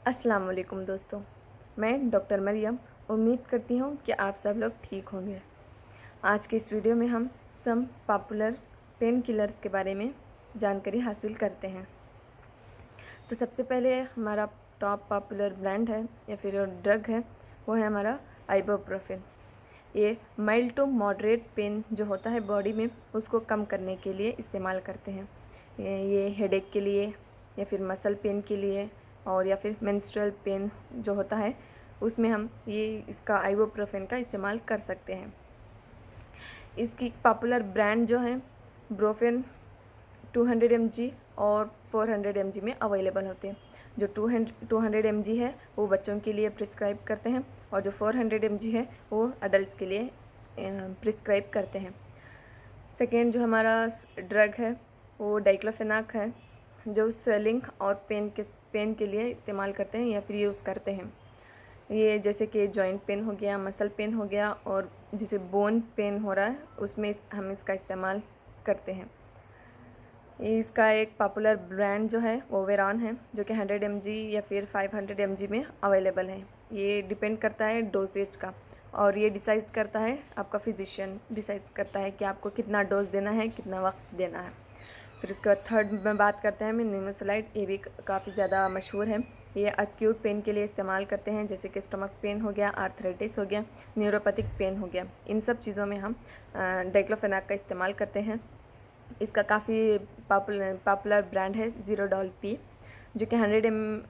अस्सलाम वालेकुम दोस्तों, मैं डॉक्टर मरियम उम्मीद करती हूँ कि आप सब लोग ठीक होंगे। आज के इस वीडियो में हम सम पॉपुलर पेन किलर्स के बारे में जानकारी हासिल करते हैं। तो सबसे पहले हमारा टॉप पॉपुलर ब्रांड है या फिर ड्रग है, वो है हमारा आइबुप्रोफेन। ये माइल्ड टू मॉडरेट पेन जो होता है बॉडी में, उसको कम करने के लिए इस्तेमाल करते हैं। ये हेडेक के लिए या फिर मसल पेन के लिए और या फिर मेंस्ट्रुअल पेन जो होता है उसमें हम ये इसका आइबुप्रोफेन का इस्तेमाल कर सकते हैं। इसकी पॉपुलर ब्रांड जो है ब्रोफेन 200 mg और 400 mg में अवेलेबल होते हैं। जो 200 mg है वो बच्चों के लिए प्रिस्क्राइब करते हैं और जो 400 mg है वो अडल्ट के लिए प्रिस्क्राइब करते हैं। सेकेंड जो हमारा ड्रग है वो डाइक्लोफेनाक है, जो स्वेलिंग और पेन के लिए इस्तेमाल करते हैं या फिर यूज़ करते हैं। ये जैसे कि जॉइंट पेन हो गया, मसल पेन हो गया और जिसे बोन पेन हो रहा है उसमें हम इसका इस्तेमाल करते हैं। इसका एक पॉपुलर ब्रांड जो है वो वेरान है, जो कि 100 mg या फिर 500 mg में अवेलेबल है। ये डिपेंड करता है डोसेज का और ये डिसाइड करता है आपका फिजिशियन डिसाइड करता है कि आपको कितना डोज देना है, कितना वक्त देना है। फिर उसके बाद थर्ड में बात करते हैं हम निमोसलाइड। ये भी काफ़ी ज़्यादा मशहूर है। ये अक्यूट पेन के लिए इस्तेमाल करते हैं, जैसे कि स्टमक पेन हो गया, आर्थराइटिस हो गया, न्यूरोपैथिक पेन हो गया। इन सब चीज़ों में हम डाइक्लोफेनाक का इस्तेमाल करते हैं। इसका काफ़ी पॉपुलर ब्रांड है ज़ीरोडॉल पी, जो कि 100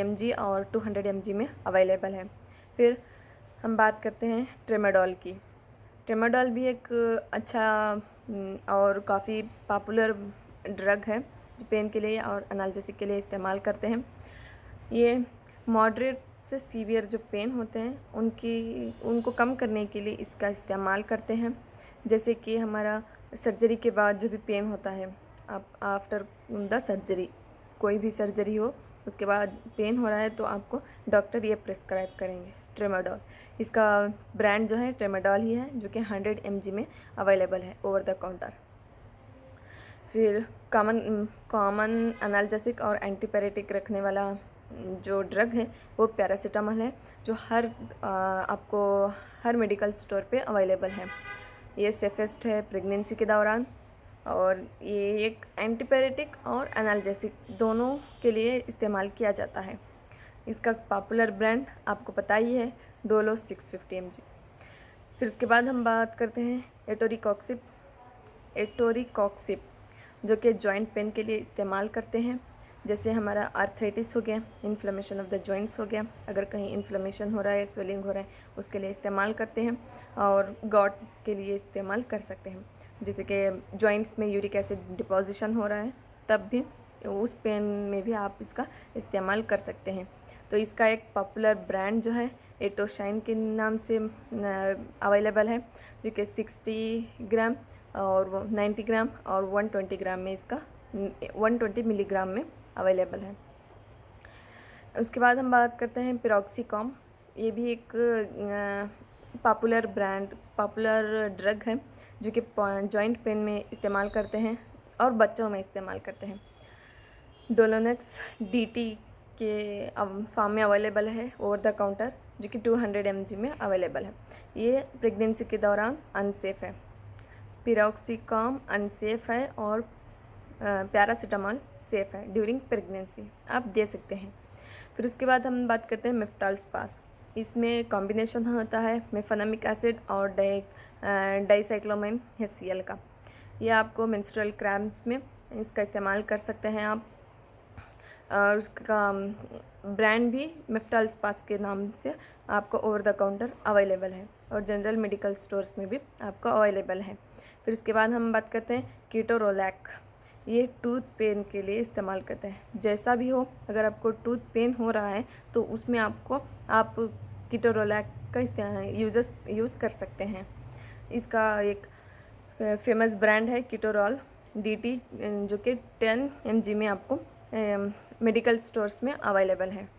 mg और 200 mg में अवेलेबल है। फिर हम बात करते हैं ट्रेमाडोल की। ट्रेमाडोल भी एक अच्छा और काफ़ी पॉपुलर ड्रग है, जो पेन के लिए और एनाल्जेसिक के लिए इस्तेमाल करते हैं। ये मॉडरेट से सीवियर जो पेन होते हैं उनको कम करने के लिए इसका इस्तेमाल करते हैं। जैसे कि हमारा सर्जरी के बाद जो भी पेन होता है, आप आफ्टर द सर्जरी, कोई भी सर्जरी हो उसके बाद पेन हो रहा है तो आपको डॉक्टर ये प्रिस्क्राइब करेंगे ट्रेमाडोल। इसका ब्रांड जो है ट्रेमाडोल ही है, जो कि 100 mg में अवेलेबल है ओवर द काउंटर। फिर कॉमन एनाल्जेसिक और एंटीपायरेटिक रखने वाला जो ड्रग है वो पैरासीटामोल है, जो आपको हर मेडिकल स्टोर पे अवेलेबल है। ये सेफेस्ट है प्रेगनेंसी के दौरान और ये एक एंटीपायरेटिक और एनाल्जेसिक दोनों के लिए इस्तेमाल किया जाता है। इसका पॉपुलर ब्रांड आपको पता ही है, डोलो 650 mg। फिर उसके बाद हम बात करते हैं एटोरिकॉक्सिब, जो कि जॉइंट पेन के लिए इस्तेमाल करते हैं। जैसे हमारा आर्थराइटिस हो गया, इन्फ्लेमेशन ऑफ द जॉइंट्स हो गया, अगर कहीं इन्फ्लेमेशन हो रहा है, स्वेलिंग हो रहा है, उसके लिए इस्तेमाल करते हैं। और गॉट के लिए इस्तेमाल कर सकते हैं, जैसे कि जॉइंट्स में यूरिक एसिड डिपॉजिशन हो रहा है तब भी उस पेन में भी आप इसका इस्तेमाल कर सकते हैं। तो इसका एक पॉपुलर ब्रांड जो है एटोशाइन के नाम से अवेलेबल है, जो कि 60 ग्राम और 90 ग्राम और 120 ग्राम में इसका 120 मिलीग्राम में अवेलेबल है। उसके बाद हम बात करते हैं पिरोक्सीकॉम। ये भी एक पॉपुलर ड्रग है, जो कि जॉइंट पेन में इस्तेमाल करते हैं और बच्चों में इस्तेमाल करते हैं। डोलोनेक्स डीटी के फॉर्म में अवेलेबल है ओवर द काउंटर, जो कि 200 mg में अवेलेबल है। ये प्रेगनेंसी के दौरान अनसेफ है। पिरोक्सीकॉम अनसेफ है और पैरासीटामोल सेफ़ है ड्यूरिंग प्रेगनेंसी, आप दे सकते हैं। फिर उसके बाद हम बात करते हैं मेफ्टाल स्पास। इसमें कॉम्बिनेशन होता है मेफेनामिक एसिड और डाइसाइक्लोमाइन HCl का। ये आपको मेंस्ट्रुअल क्रैम्प्स में इसका इस्तेमाल कर सकते हैं आप। और उसका ब्रांड भी मेफ्टाल स्पास के नाम से आपको ओवर द काउंटर अवेलेबल है और जनरल मेडिकल स्टोर्स में भी आपको अवेलेबल है। फिर उसके बाद हम बात करते हैं कीटोरोलैक। ये टूथ पेन के लिए इस्तेमाल करते हैं। जैसा भी हो, अगर आपको टूथ पेन हो रहा है तो उसमें आप कीटोरोलैक का यूज़ कर सकते हैं। इसका एक फेमस ब्रांड है कीटोरॉल DT, जो कि 10 mg में आपको मेडिकल स्टोर्स में अवेलेबल है।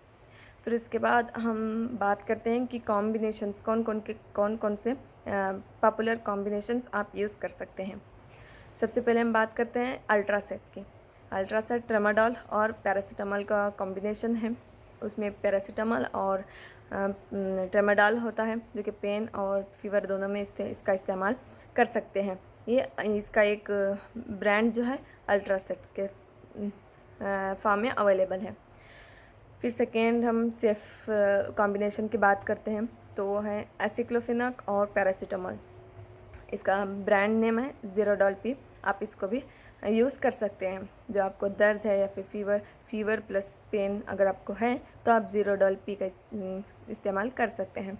फिर उसके बाद हम बात करते हैं कि कॉम्बिनेशंस कौन कौन से पॉपुलर कॉम्बिनेशंस आप यूज़ कर सकते हैं। सबसे पहले हम बात करते हैं अल्ट्रासेट की। अल्ट्रासेट ट्रेमाडोल और पैरासीटामोल का कॉम्बिनेशन है। उसमें पैरासीटामोल और ट्रेमाडोल होता है, जो कि पेन और फीवर दोनों में इसका इस्तेमाल कर सकते हैं। ये इसका एक ब्रांड जो है अल्ट्रासेट के फॉर्म में अवेलेबल है। फिर सेकेंड हम सेफ कॉम्बिनेशन की बात करते हैं, तो वो है एसिक्लोफेनाक और पैरासीटामोल। इसका ब्रांड नेम है ज़ेरोडॉल-पी। आप इसको भी यूज़ कर सकते हैं। जो आपको दर्द है या फिर फीवर प्लस पेन अगर आपको है तो आप ज़ेरोडॉल-पी का इस्तेमाल कर सकते हैं।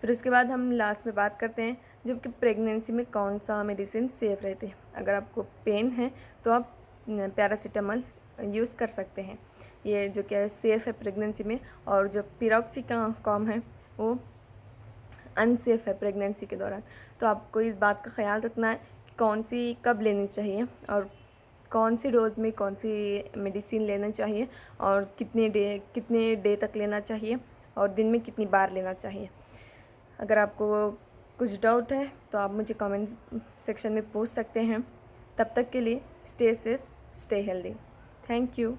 फिर उसके बाद हम लास्ट में बात करते हैं जो कि प्रेगनेंसी में कौन सा मेडिसिन सेफ़ रहती है। अगर आपको पेन है तो आप पैरासीटामोल यूज़ कर सकते हैं, ये जो कि सेफ़ है प्रेगनेंसी में। और जो पिरोक्सिकॉम है वो अनसेफ़ है प्रेगनेंसी के दौरान। तो आपको इस बात का ख्याल रखना है कि कौन सी कब लेनी चाहिए और कौन सी डोज़ में कौन सी मेडिसिन लेना चाहिए और कितने डे तक लेना चाहिए और दिन में कितनी बार लेना चाहिए। अगर आपको कुछ डाउट है तो आप मुझे कमेंट सेक्शन में पूछ सकते हैं। तब तक के लिए stay safe, stay healthy. Thank you.